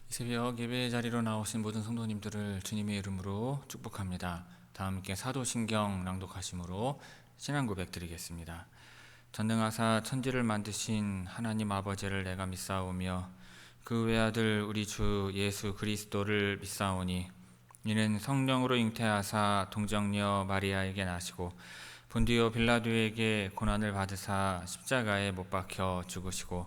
이 새벽 예배 자리로 나오신 모든 성도님들을 주님의 이름으로 축복합니다. 다 함께 사도신경 낭독하심으로 신앙 고백 드리겠습니다. 전능하사 천지를 만드신 하나님 아버지를 내가 믿사오며 그 외아들 우리 주 예수 그리스도를 믿사오니 이는 성령으로 잉태하사 동정녀 마리아에게 나시고 본디오 빌라도에게 고난을 받으사 십자가에 못 박혀 죽으시고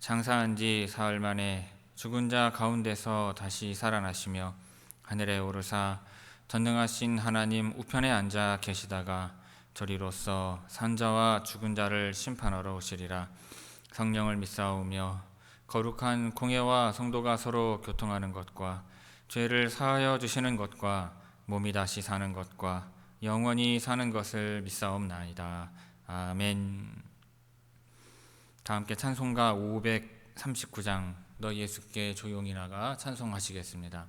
장사한 지 사흘 만에 죽은 자 가운데서 다시 살아나시며 하늘에 오르사 전능하신 하나님 우편에 앉아 계시다가 저리로서 산자와 죽은 자를 심판하러 오시리라. 성령을 믿사오며 거룩한 공예와 성도가 서로 교통하는 것과 죄를 사하여 주시는 것과 몸이 다시 사는 것과 영원히 사는 것을 믿사옵나이다. 아멘. 다 함께 찬송가 539장 너 예수께 조용히 나가 찬송하시겠습니다.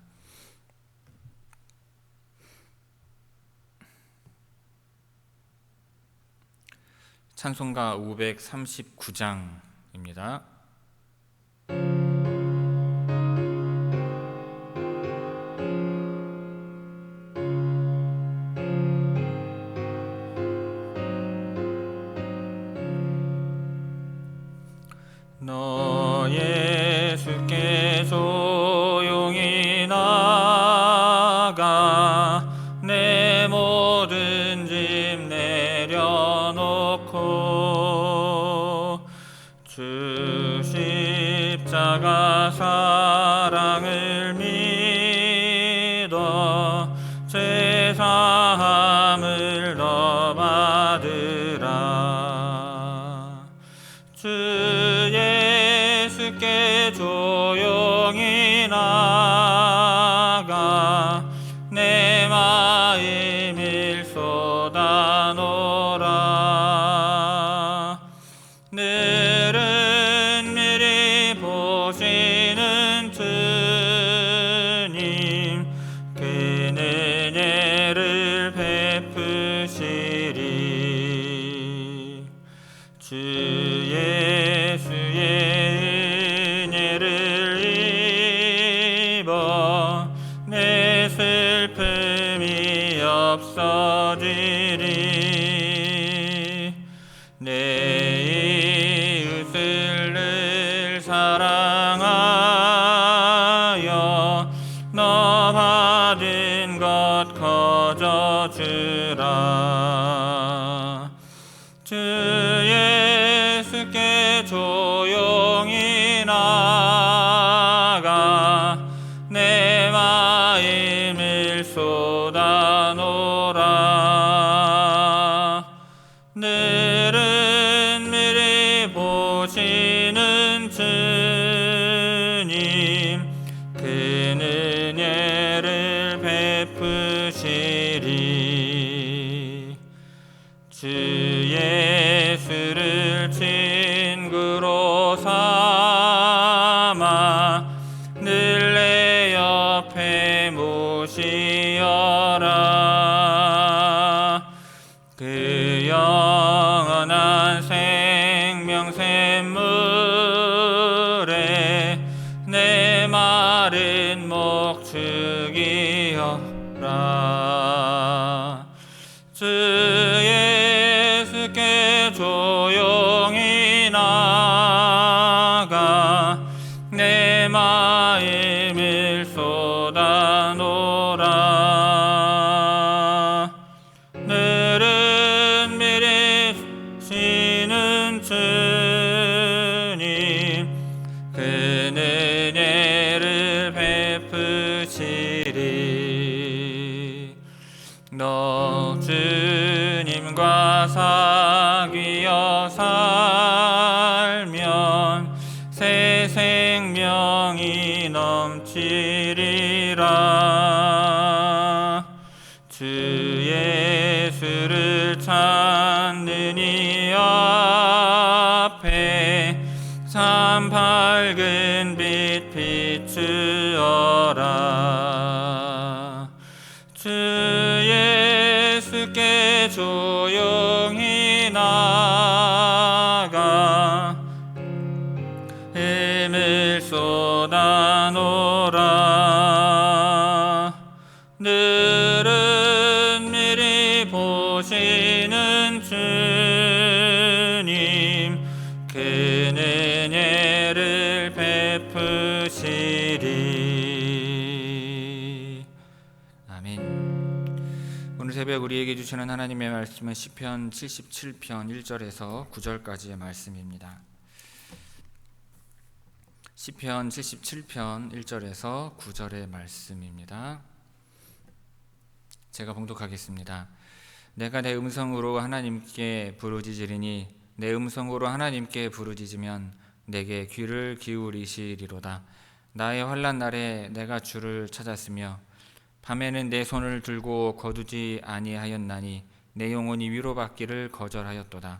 찬송가 539장입니다. 너 예수께 조용히 나가 내 모든 짐 내려놓고 주 십자가 사랑을 믿어 죄사함을 너 받으라. 주 예수께 조용히 나가 내 마음을 쏟아놓으라. 늘은 미리 보시는 주님 그 은혜를 베푸시리. 주 예수의 은혜를 입어 내 슬픔이 없어지리. 내 이웃을 늘 사랑하여 너 받은 것 거저주라. 주 예수께 조용히 나가 내 마음을 쏟아놓으라. 늘은 미리 보시는 주님 그 은혜를 베푸시리. 주 예수를 친구로 삼아 늘 내 옆에 모시어라. 그 영원한 생명 샘물에 내 마른 목 죽이어라. 주 예수께 조용히 나가 내 마음을 쏟아놓으라. 늘은 미리 쉬는 주님 그 은혜를 베푸시리. 너 주님과 사귀어 살면 새 생명이 넘치리라. 주 예수를 찾는 이 앞에 참 밝은 빛 비추어라. 주 예수께 조용히 나가 힘을 쏟아놓으라. 늘은 미리 보시는 주님, 그 은혜를 베푸시리. 아멘. 오늘 새벽 우리에게 주시는 하나님의 말씀은 시편 77편 1절에서 9절까지의 말씀입니다. 시편 77편 1절에서 9절의 말씀입니다. 제가 봉독하겠습니다. 내가 내 음성으로 하나님께 부르짖으리니 내 음성으로 하나님께 부르짖으면 내게 귀를 기울이시리로다. 나의 환난 날에 내가 주를 찾았으며 밤에는 내 손을 들고 거두지 아니하였나니 내 영혼이 위로받기를 거절하였도다.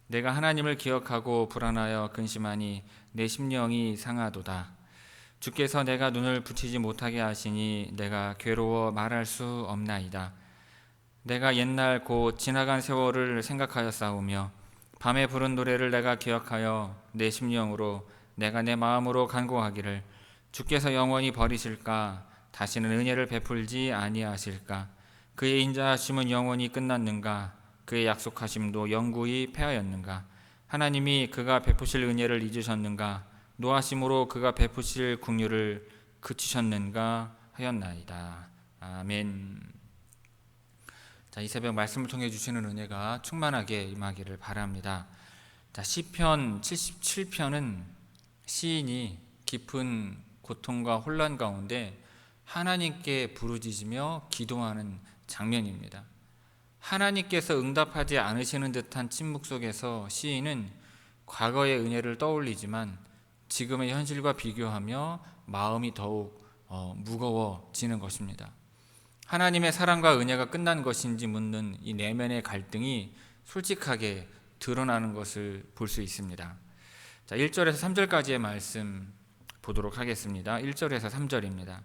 내가 하나님을 기억하고 불안하여 근심하니 내 심령이 상하도다. 주께서 내가 눈을 붙이지 못하게 하시니 내가 괴로워 말할 수 없나이다. 내가 옛날 곧 지나간 세월을 생각하였사오며 밤에 부른 노래를 내가 기억하여 내 심령으로 내가 내 마음으로 간구하기를 주께서 영원히 버리실까? 다시는 은혜를 베풀지 아니하실까? 그의 인자하심은 영원히 끝났는가? 그의 약속하심도 영구히 패하였는가? 하나님이 그가 베푸실 은혜를 잊으셨는가? 노하심으로 그가 베푸실 긍휼을 그치셨는가 하였나이다. 아멘. 자, 이 새벽 말씀을 통해 주시는 은혜가 충만하게 임하기를 바랍니다. 자, 시편 77편은 시인이 깊은 고통과 혼란 가운데 하나님께 부르짖으며 기도하는 장면입니다. 하나님께서 응답하지 않으시는 듯한 침묵 속에서 시인은 과거의 은혜를 떠올리지만 지금의 현실과 비교하며 마음이 더욱 무거워지는 것입니다. 하나님의 사랑과 은혜가 끝난 것인지 묻는 이 내면의 갈등이 솔직하게 드러나는 것을 볼 수 있습니다. 자, 1절에서 3절까지의 말씀 보도록 하겠습니다. 1절에서 3절입니다.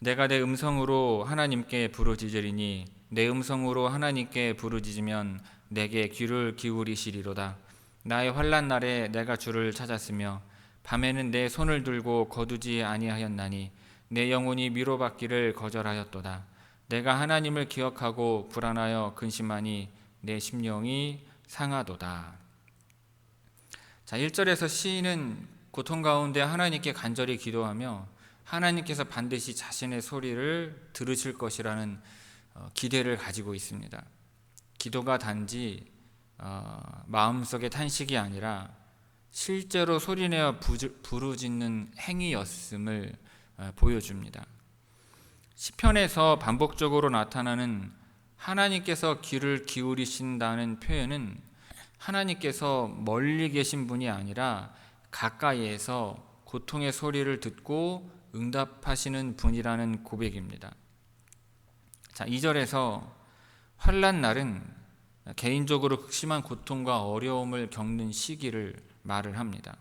내가 내 음성으로 하나님께 부르짖으리니 내 음성으로 하나님께 부르짖으면 내게 귀를 기울이시리로다. 나의 환난 날에 내가 주를 찾았으며 밤에는 내 손을 들고 거두지 아니하였나니 내 영혼이 위로받기를 거절하였도다. 내가 하나님을 기억하고 불안하여 근심하니 내 심령이 상하도다. 자, 1절에서 시인은 고통 가운데 하나님께 간절히 기도하며 하나님께서 반드시 자신의 소리를 들으실 것이라는 기대를 가지고 있습니다. 기도가 단지 마음속의 탄식이 아니라 실제로 소리내어 부르짖는 행위였음을 보여줍니다. 시편에서 반복적으로 나타나는 하나님께서 귀를 기울이신다는 표현은 하나님께서 멀리 계신 분이 아니라 가까이에서 고통의 소리를 듣고 응답하시는 분이라는 고백입니다. 자, 2절에서 환난 날은 개인적으로 극심한 고통과 어려움을 겪는 시기를 말을 합니다.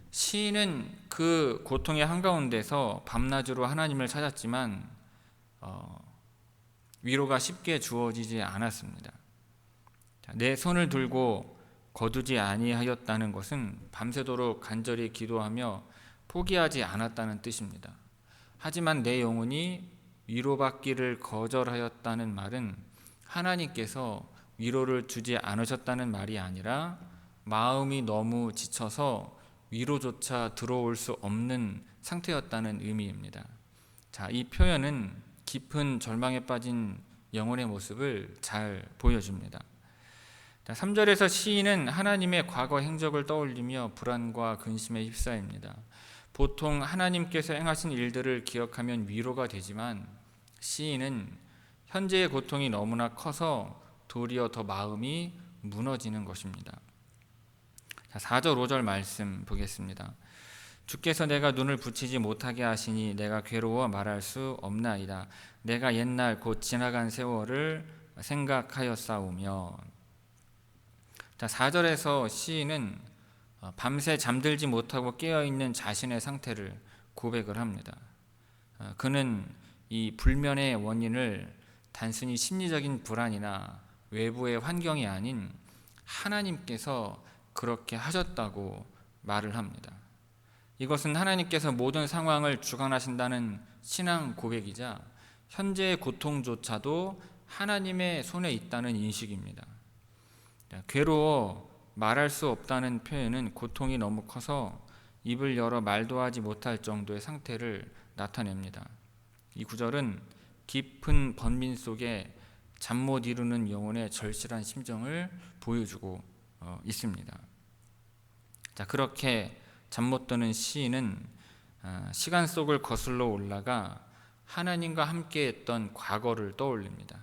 시인은 그 고통의 한가운데서 밤낮으로 하나님을 찾았지만 위로가 쉽게 주어지지 않았습니다. 내 손을 들고 거두지 아니하였다는 것은 밤새도록 간절히 기도하며 포기하지 않았다는 뜻입니다. 하지만 내 영혼이 위로받기를 거절하였다는 말은 하나님께서 위로를 주지 않으셨다는 말이 아니라 마음이 너무 지쳐서 위로조차 들어올 수 없는 상태였다는 의미입니다. 자, 이 표현은 깊은 절망에 빠진 영혼의 모습을 잘 보여줍니다. 자, 3절에서 시인은 하나님의 과거 행적을 떠올리며 불안과 근심에 휩싸입니다. 보통 하나님께서 행하신 일들을 기억하면 위로가 되지만 시인은 현재의 고통이 너무나 커서 도리어 더 마음이 무너지는 것입니다. 자, 4절 5절 말씀 보겠습니다. 주께서 내가 눈을 붙이지 못하게 하시니 내가 괴로워 말할 수 없나이다. 내가 옛날 곧 지나간 세월을 생각하였사오며. 자, 4절에서 시인은 밤새 잠들지 못하고 깨어있는 자신의 상태를 고백을 합니다. 그는 이 불면의 원인을 단순히 심리적인 불안이나 외부의 환경이 아닌 하나님께서 그렇게 하셨다고 말을 합니다. 이것은 하나님께서 모든 상황을 주관하신다는 신앙 고백이자 현재의 고통조차도 하나님의 손에 있다는 인식입니다. 괴로워 말할 수 없다는 표현은 고통이 너무 커서 입을 열어 말도 하지 못할 정도의 상태를 나타냅니다. 이 구절은 깊은 번민 속에 잠 못 이루는 영혼의 절실한 심정을 보여주고 있습니다. 자, 그렇게 잠 못 드는 시인은 시간 속을 거슬러 올라가 하나님과 함께했던 과거를 떠올립니다.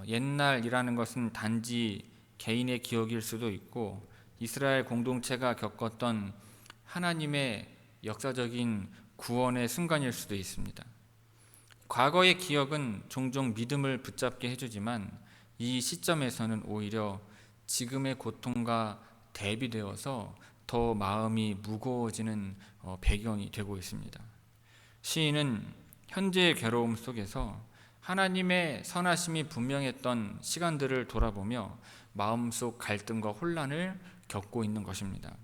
옛날이라는 것은 단지 개인의 기억일 수도 있고 이스라엘 공동체가 겪었던 하나님의 역사적인 구원의 순간일 수도 있습니다. 과거의 기억은 종종 믿음을 붙잡게 해주지만 이 시점에서는 오히려 지금의 고통과 대비되어서 더 마음이 무거워지는 배경이 되고 있습니다. 시인은 현재의 괴로움 속에서 하나님의 선하심이 분명했던 시간들을 돌아보며 마음속 갈등과 혼란을 겪고 있는 것입니다.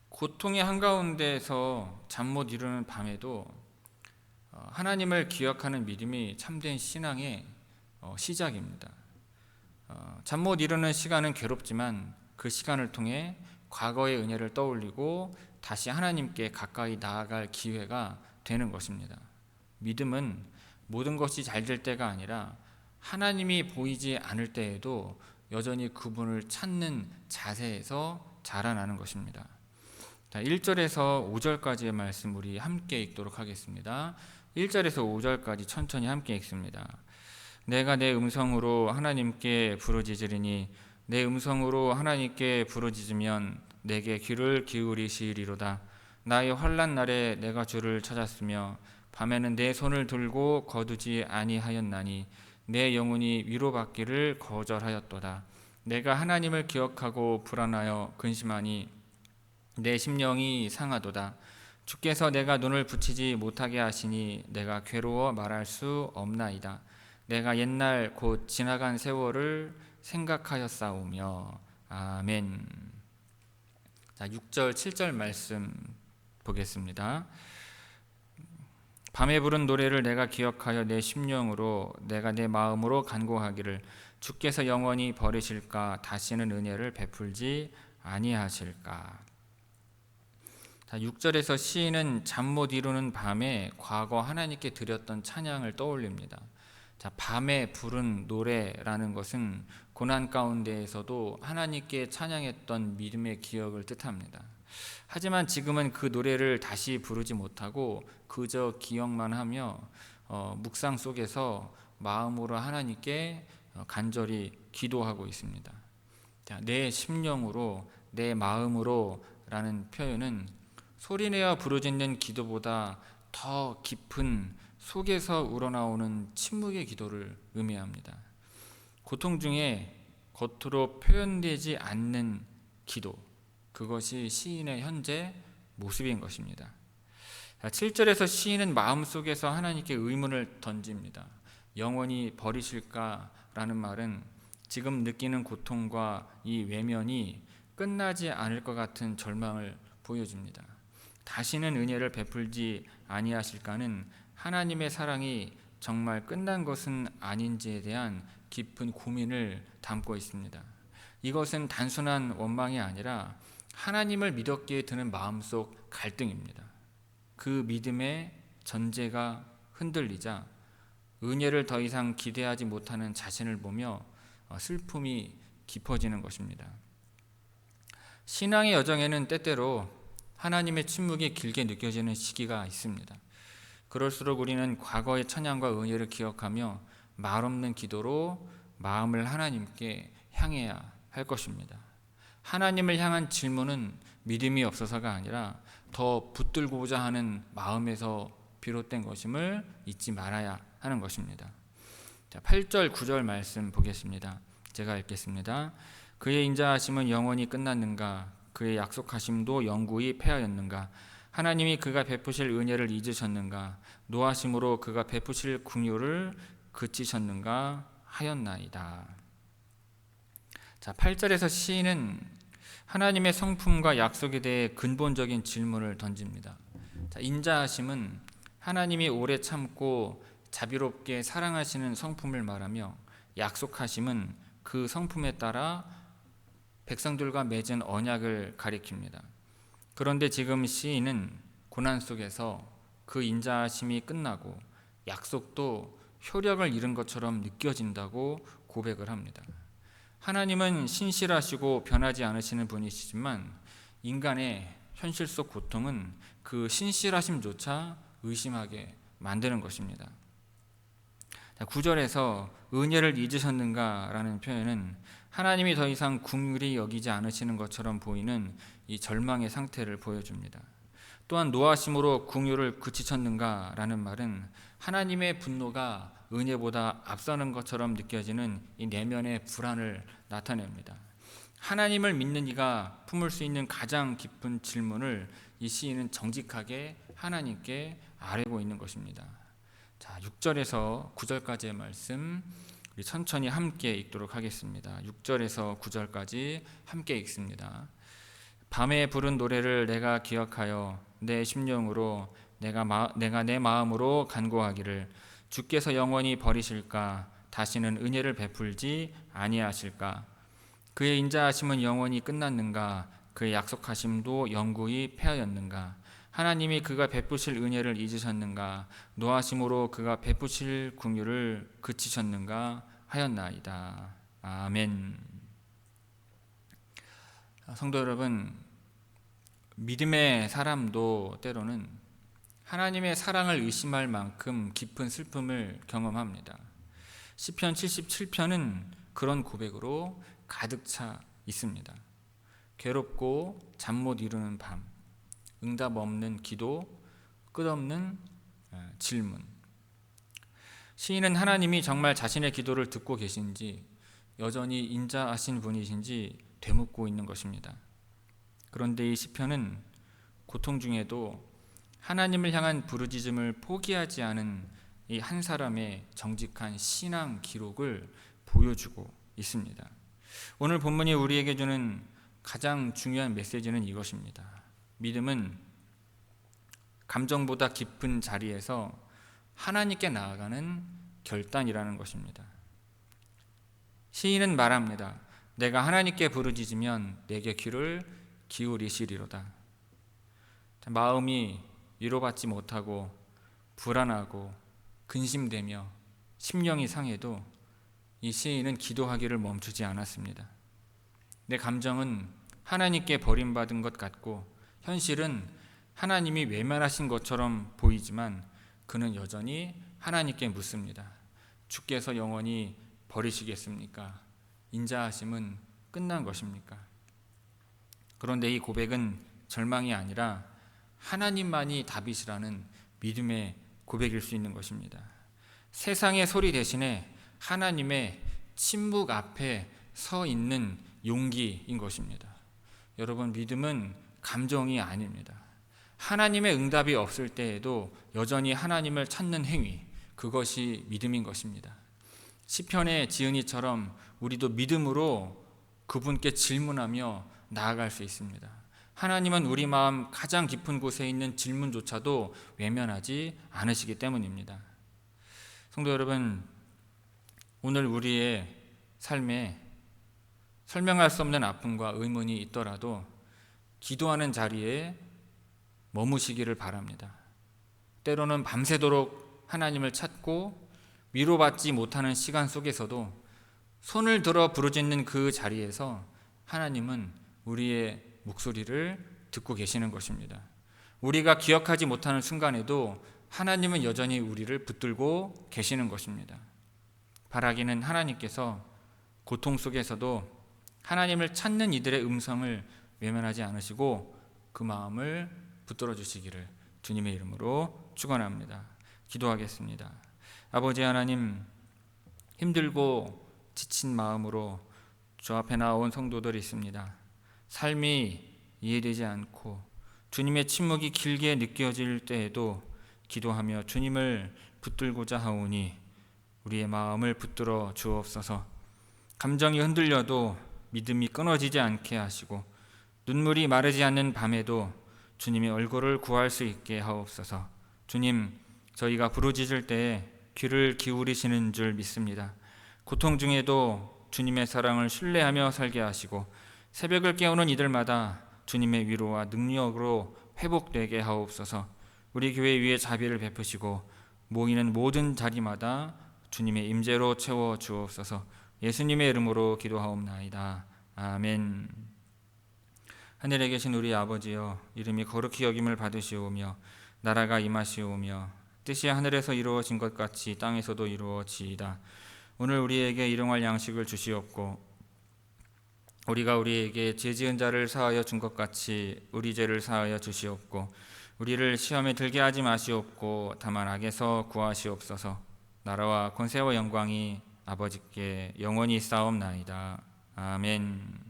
고통의 한가운데에서 잠 못 이루는 밤에도 하나님을 기억하는 믿음이 참된 신앙의 시작입니다. 잠 못 이루는 시간은 괴롭지만 그 시간을 통해 과거의 은혜를 떠올리고 다시 하나님께 가까이 나아갈 기회가 되는 것입니다. 믿음은 모든 것이 잘 될 때가 아니라 하나님이 보이지 않을 때에도 여전히 그분을 찾는 자세에서 자라나는 것입니다. 1절에서 5절까지의 말씀 우리 함께 읽도록 하겠습니다. 1절에서 5절까지 천천히 함께 읽습니다. 내가 내 음성으로 하나님께 부르짖으리니 내 음성으로 하나님께 부르짖으면 내게 귀를 기울이시리로다. 나의 환난 날에 내가 주를 찾았으며 밤에는 내 손을 들고 거두지 아니하였나니 내 영혼이 위로받기를 거절하였도다. 내가 하나님을 기억하고 불안하여 근심하니 내 심령이 상하도다. 주께서 내가 눈을 붙이지 못하게 하시니 내가 괴로워 말할 수 없나이다. 내가 옛날 곧 지나간 세월을 생각하였사오며. 아멘. 자, 6절 7절 말씀 보겠습니다. 밤에 부른 노래를 내가 기억하여 내 심령으로 내가 내 마음으로 간구하기를 주께서 영원히 버리실까 다시는 은혜를 베풀지 아니하실까. 자, 6절에서 시인은 잠 못 이루는 밤에 과거 하나님께 드렸던 찬양을 떠올립니다. 자, 밤에 부른 노래라는 것은 고난 가운데에서도 하나님께 찬양했던 믿음의 기억을 뜻합니다. 하지만 지금은 그 노래를 다시 부르지 못하고 그저 기억만 하며 묵상 속에서 마음으로 하나님께 간절히 기도하고 있습니다. 자, 내 심령으로 내 마음으로 라는 표현은 소리내어 부르짖는 기도보다 더 깊은 속에서 우러나오는 침묵의 기도를 의미합니다. 고통 중에 겉으로 표현되지 않는 기도, 그것이 시인의 현재 모습인 것입니다. 7절에서 시인은 마음속에서 하나님께 의문을 던집니다. 영원히 버리실까라는 말은 지금 느끼는 고통과 이 외면이 끝나지 않을 것 같은 절망을 보여줍니다. 다시는 은혜를 베풀지 아니하실까는 하나님의 사랑이 정말 끝난 것은 아닌지에 대한 깊은 고민을 담고 있습니다. 이것은 단순한 원망이 아니라 하나님을 믿었기에 드는 마음속 갈등입니다. 그 믿음의 전제가 흔들리자 은혜를 더 이상 기대하지 못하는 자신을 보며 슬픔이 깊어지는 것입니다. 신앙의 여정에는 때때로 하나님의 침묵이 길게 느껴지는 시기가 있습니다. 그럴수록 우리는 과거의 찬양과 은혜를 기억하며 말없는 기도로 마음을 하나님께 향해야 할 것입니다. 하나님을 향한 질문은 믿음이 없어서가 아니라 더 붙들고자 하는 마음에서 비롯된 것임을 잊지 말아야 하는 것입니다. 자, 8절 9절 말씀 보겠습니다. 제가 읽겠습니다. 그의 인자하심은 영원히 끝났는가? 그의 약속하심도 영구히 패하였는가? 하나님이 그가 베푸실 은혜를 잊으셨는가? 노하심으로 그가 베푸실 긍휼을 그치셨는가 하였나이다. 자, 8절에서 시인은 하나님의 성품과 약속에 대해 근본적인 질문을 던집니다. 자, 인자하심은 하나님이 오래 참고 자비롭게 사랑하시는 성품을 말하며 약속하심은 그 성품에 따라 백성들과 맺은 언약을 가리킵니다. 그런데 지금 시인은 고난 속에서 그 인자하심이 끝나고 약속도 효력을 잃은 것처럼 느껴진다고 고백을 합니다. 하나님은 신실하시고 변하지 않으시는 분이시지만 인간의 현실 속 고통은 그 신실하심조차 의심하게 만드는 것입니다. 9절에서 은혜를 잊으셨는가라는 표현은 하나님이 더 이상 긍휼히 여기지 않으시는 것처럼 보이는 이 절망의 상태를 보여줍니다. 또한 노하심으로 긍휼을 그치셨는가라는 말은 하나님의 분노가 은혜보다 앞서는 것처럼 느껴지는 이 내면의 불안을 나타냅니다. 하나님을 믿는 이가 품을 수 있는 가장 깊은 질문을 이 시인은 정직하게 하나님께 아뢰고 있는 것입니다. 자, 6절에서 9절까지의 말씀 우리 천천히 함께 읽도록 하겠습니다. 6절에서 9절까지 함께 읽습니다. 밤에 부른 노래를 내가 기억하여 내 심령으로 내가 내 마음으로 간구하기를 주께서 영원히 버리실까 다시는 은혜를 베풀지 아니하실까 그의 인자하심은 영원히 끝났는가 그의 약속하심도 영구히 폐하였는가 하나님이 그가 베푸실 은혜를 잊으셨는가 노하심으로 그가 베푸실 긍휼을 그치셨는가 하였나이다. 아멘. 성도 여러분, 믿음의 사람도 때로는 하나님의 사랑을 의심할 만큼 깊은 슬픔을 경험합니다. 시편 77편은 그런 고백으로 가득 차 있습니다. 괴롭고 잠 못 이루는 밤, 응답 없는 기도, 끝없는 질문. 시인은 하나님이 정말 자신의 기도를 듣고 계신지 여전히 인자하신 분이신지 되묻고 있는 것입니다. 그런데 이 시편은 고통 중에도 하나님을 향한 부르짖음을 포기하지 않은 이 한 사람의 정직한 신앙 기록을 보여주고 있습니다. 오늘 본문이 우리에게 주는 가장 중요한 메시지는 이것입니다. 믿음은 감정보다 깊은 자리에서 하나님께 나아가는 결단이라는 것입니다. 시인은 말합니다. 내가 하나님께 부르짖으면 내게 귀를 기울이시리로다. 마음이 위로받지 못하고 불안하고 근심되며 심령이 상해도 이 시인은 기도하기를 멈추지 않았습니다. 내 감정은 하나님께 버림받은 것 같고 현실은 하나님이 외면하신 것처럼 보이지만 그는 여전히 하나님께 묻습니다. 주께서 영원히 버리시겠습니까? 인자하심은 끝난 것입니까? 그런데 이 고백은 절망이 아니라 하나님만이 답이시라는 믿음의 고백일 수 있는 것입니다. 세상의 소리 대신에 하나님의 침묵 앞에 서 있는 용기인 것입니다. 여러분, 믿음은 감정이 아닙니다. 하나님의 응답이 없을 때에도 여전히 하나님을 찾는 행위, 그것이 믿음인 것입니다. 시편의 지은이처럼 우리도 믿음으로 그분께 질문하며 나아갈 수 있습니다. 하나님은 우리 마음 가장 깊은 곳에 있는 질문조차도 외면하지 않으시기 때문입니다. 성도 여러분, 오늘 우리의 삶에 설명할 수 없는 아픔과 의문이 있더라도 기도하는 자리에 머무시기를 바랍니다. 때로는 밤새도록 하나님을 찾고 위로받지 못하는 시간 속에서도 손을 들어 부르짖는 그 자리에서 하나님은 우리의 목소리를 듣고 계시는 것입니다. 우리가 기억하지 못하는 순간에도 하나님은 여전히 우리를 붙들고 계시는 것입니다. 바라기는 하나님께서 고통 속에서도 하나님을 찾는 이들의 음성을 외면하지 않으시고 그 마음을 붙들어 주시기를 주님의 이름으로 축원합니다. 기도하겠습니다. 아버지 하나님, 힘들고 지친 마음으로 주 앞에 나온 성도들이 있습니다. 삶이 이해되지 않고 주님의 침묵이 길게 느껴질 때에도 기도하며 주님을 붙들고자 하오니 우리의 마음을 붙들어 주옵소서. 감정이 흔들려도 믿음이 끊어지지 않게 하시고 눈물이 마르지 않는 밤에도 주님의 얼굴을 구할 수 있게 하옵소서. 주님, 저희가 부르짖을 때 귀를 기울이시는 줄 믿습니다. 고통 중에도 주님의 사랑을 신뢰하며 살게 하시고 새벽을 깨우는 이들마다 주님의 위로와 능력으로 회복되게 하옵소서. 우리 교회 위에 자비를 베푸시고 모이는 모든 자리마다 주님의 임재로 채워 주옵소서. 예수님의 이름으로 기도하옵나이다. 아멘. 하늘에 계신 우리 아버지여, 이름이 거룩히 여김을 받으시오며 나라가 임하시오며 뜻이 하늘에서 이루어진 것 같이 땅에서도 이루어지이다. 오늘 우리에게 일용할 양식을 주시옵고 우리가 우리에게 죄 지은 자를 사하여 준 것 같이 우리 죄를 사하여 주시옵고 우리를 시험에 들게 하지 마시옵고 다만 악에서 구하시옵소서. 나라와 권세와 영광이 아버지께 영원히 있사옵나이다. 아멘.